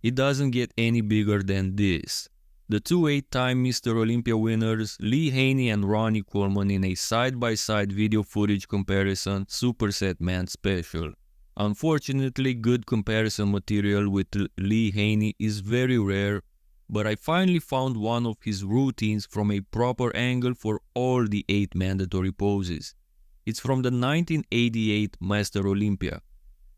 It doesn't get any bigger than this. The two 8-time Mr. Olympia winners, Lee Haney and Ronnie Coleman, in a side-by-side video footage comparison Supersetman special. Unfortunately, good comparison material with Lee Haney is very rare, but I finally found one of his routines from a proper angle for all the 8 mandatory poses. It's from the 1988 Mr. Olympia.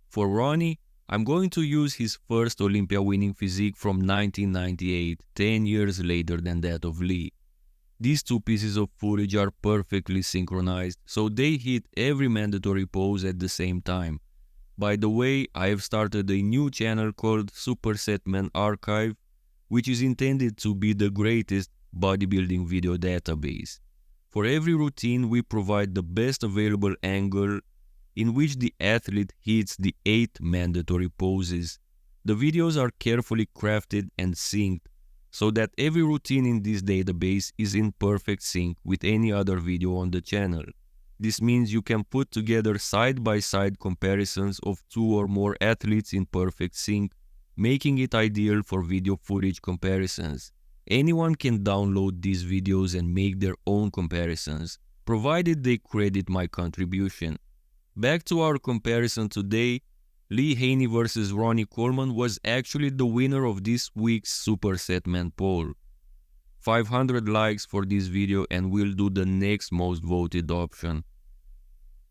For Ronnie, I'm going to use his first Olympia winning physique from 1998, 10 years later than that of Lee. These two pieces of footage are perfectly synchronized, so they hit every mandatory pose at the same time. By the way, I have started a new channel called Supersetman Archive, which is intended to be the greatest bodybuilding video database. For every routine, we provide the best available angle in which the athlete hits the 8 mandatory poses. The videos are carefully crafted and synced so that every routine in this database is in perfect sync with any other video on the channel. This means you can put together side-by-side comparisons of 2 or more athletes in perfect sync, making it ideal for video footage comparisons. Anyone can download these videos and make their own comparisons, provided they credit my contribution. Back to our comparison today, Lee Haney vs Ronnie Coleman was actually the winner of this week's Supersetman poll. 500 likes for this video and we'll do the next most voted option.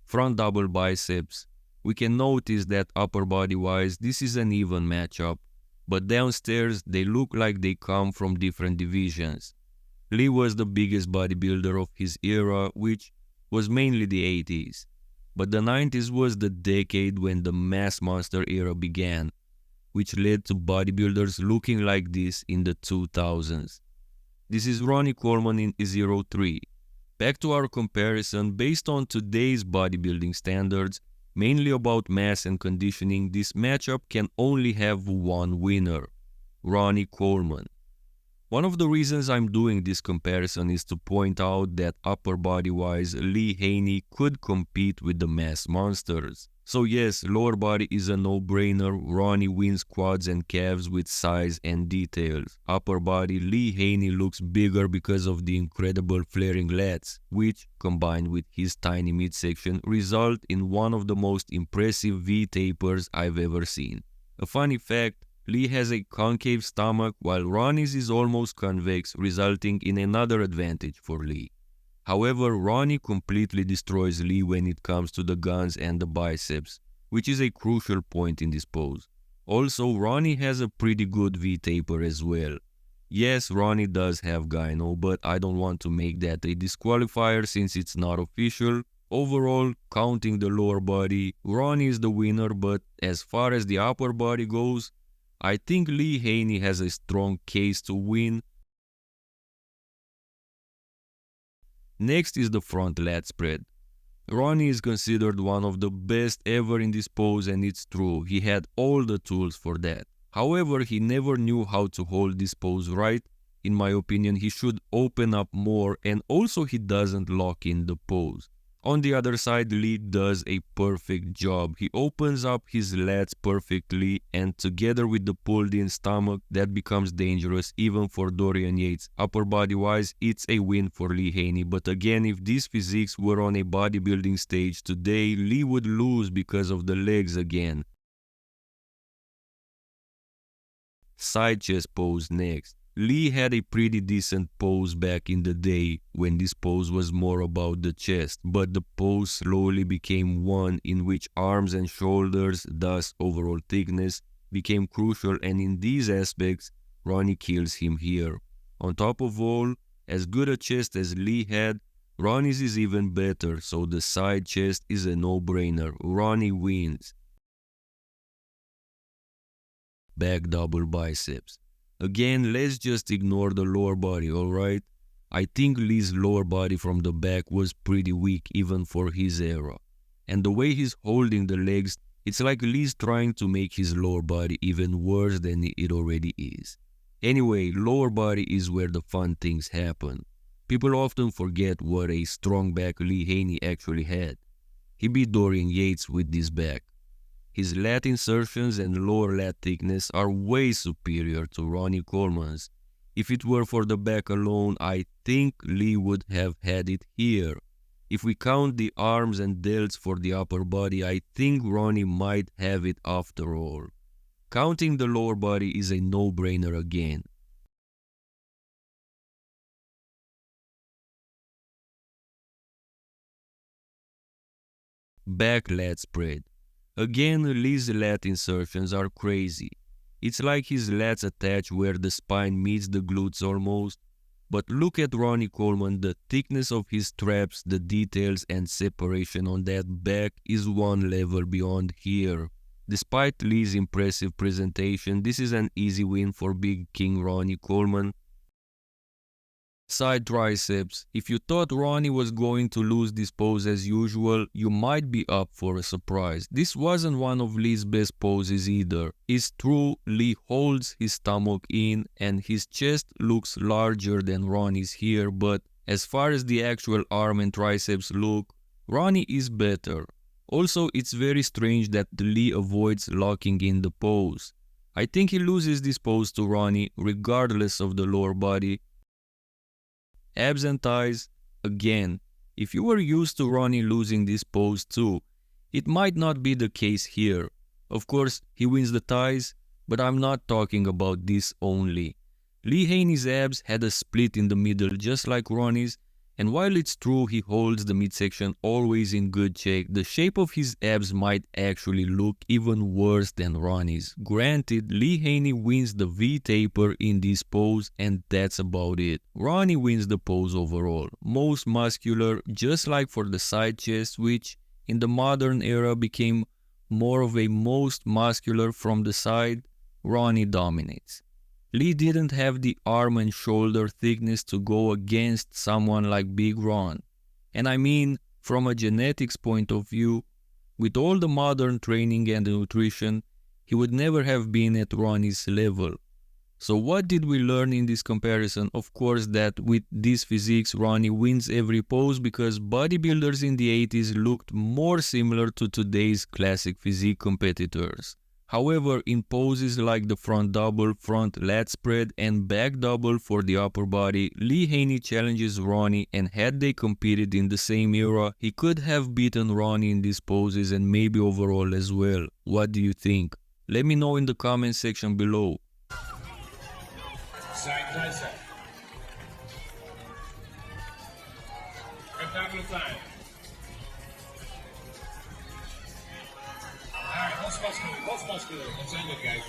Front double biceps. We can notice that upper body wise this is an even matchup, but downstairs they look like they come from different divisions. Lee was the biggest bodybuilder of his era, which was mainly the 80s. But the 90s was the decade when the mass monster era began, which led to bodybuilders looking like this in the 2000s. This is Ronnie Coleman in 03. Back to our comparison, based on today's bodybuilding standards, mainly about mass and conditioning, this matchup can only have one winner, Ronnie Coleman. One of the reasons I'm doing this comparison is to point out that upper body wise Lee Haney could compete with the mass monsters. So yes, lower body is a no-brainer. Ronnie wins quads and calves with size and details. Upper body Lee Haney looks bigger because of the incredible flaring lats, which, combined with his tiny midsection, result in one of the most impressive V-tapers I've ever seen. A funny fact, Lee has a concave stomach while Ronnie's is almost convex, resulting in another advantage for Lee. However, Ronnie completely destroys Lee when it comes to the guns and the biceps, which is a crucial point in this pose. Also, Ronnie has a pretty good V-taper as well. Yes, Ronnie does have gyno, but I don't want to make that a disqualifier since it's not official. Overall, counting the lower body, Ronnie is the winner, but as far as the upper body goes, I think Lee Haney has a strong case to win. Next is the front lat spread. Ronnie is considered one of the best ever in this pose, and it's true, he had all the tools for that. However, he never knew how to hold this pose right. In my opinion, he should open up more, and also he doesn't lock in the pose. On the other side, Lee does a perfect job. He opens up his lats perfectly, and together with the pulled-in stomach, that becomes dangerous even for Dorian Yates. Upper body-wise, it's a win for Lee Haney, but again, if these physiques were on a bodybuilding stage today, Lee would lose because of the legs again. Side chest pose next. Lee had a pretty decent pose back in the day when this pose was more about the chest, but the pose slowly became one in which arms and shoulders, thus overall thickness, became crucial, and in these aspects, Ronnie kills him here. On top of all, as good a chest as Lee had, Ronnie's is even better, so the side chest is a no-brainer. Ronnie wins. Back double biceps. Again, let's just ignore the lower body, alright? I think Lee's lower body from the back was pretty weak even for his era. And the way he's holding the legs, it's like Lee's trying to make his lower body even worse than it already is. Anyway, lower body is where the fun things happen. People often forget what a strong back Lee Haney actually had. He beat Dorian Yates with this back. his lat insertions and lower lat thickness are way superior to Ronnie Coleman's. If it were for the back alone, I think Lee would have had it here. If we count the arms and delts for the upper body, I think Ronnie might have it after all. Counting the lower body is a no-brainer again. Back lat spread. Again, Lee's lat insertions are crazy. It's like his lats attach where the spine meets the glutes almost. But look at Ronnie Coleman, the thickness of his traps, the details and separation on that back is one level beyond here. Despite Lee's impressive presentation, this is an easy win for Big King Ronnie Coleman. Side triceps. If you thought Ronnie was going to lose this pose as usual, you might be up for a surprise. This wasn't one of Lee's best poses either. It's true, Lee holds his stomach in and his chest looks larger than Ronnie's here, but as far as the actual arm and triceps look, Ronnie is better. Also, it's very strange that Lee avoids locking in the pose. I think he loses this pose to Ronnie regardless of the lower body. Abs and thighs, again, if you were used to Ronnie losing this pose too, it might not be the case here. Of course, he wins the thighs, but I'm not talking about this only. Lee Haney's abs had a split in the middle just like Ronnie's, and while it's true he holds the midsection always in good shape, the shape of his abs might actually look even worse than Ronnie's. Granted, Lee Haney wins the V-taper in this pose and that's about it. Ronnie wins the pose overall. Most muscular, just like for the side chest, which in the modern era became more of a most muscular from the side, Ronnie dominates. Lee didn't have the arm and shoulder thickness to go against someone like Big Ron. And I mean, from a genetics point of view, with all the modern training and nutrition, he would never have been at Ronnie's level. So what did we learn in this comparison? Of course that with these physiques, Ronnie wins every pose because bodybuilders in the 80s looked more similar to today's classic physique competitors. However, in poses like the front double, front lat spread and back double for the upper body, Lee Haney challenges Ronnie, and had they competed in the same era, he could have beaten Ronnie in these poses and maybe overall as well. What do you think? Let me know in the comment section below. Side tricep. Rectangular side. Alright, most muscular. That's not good, guys.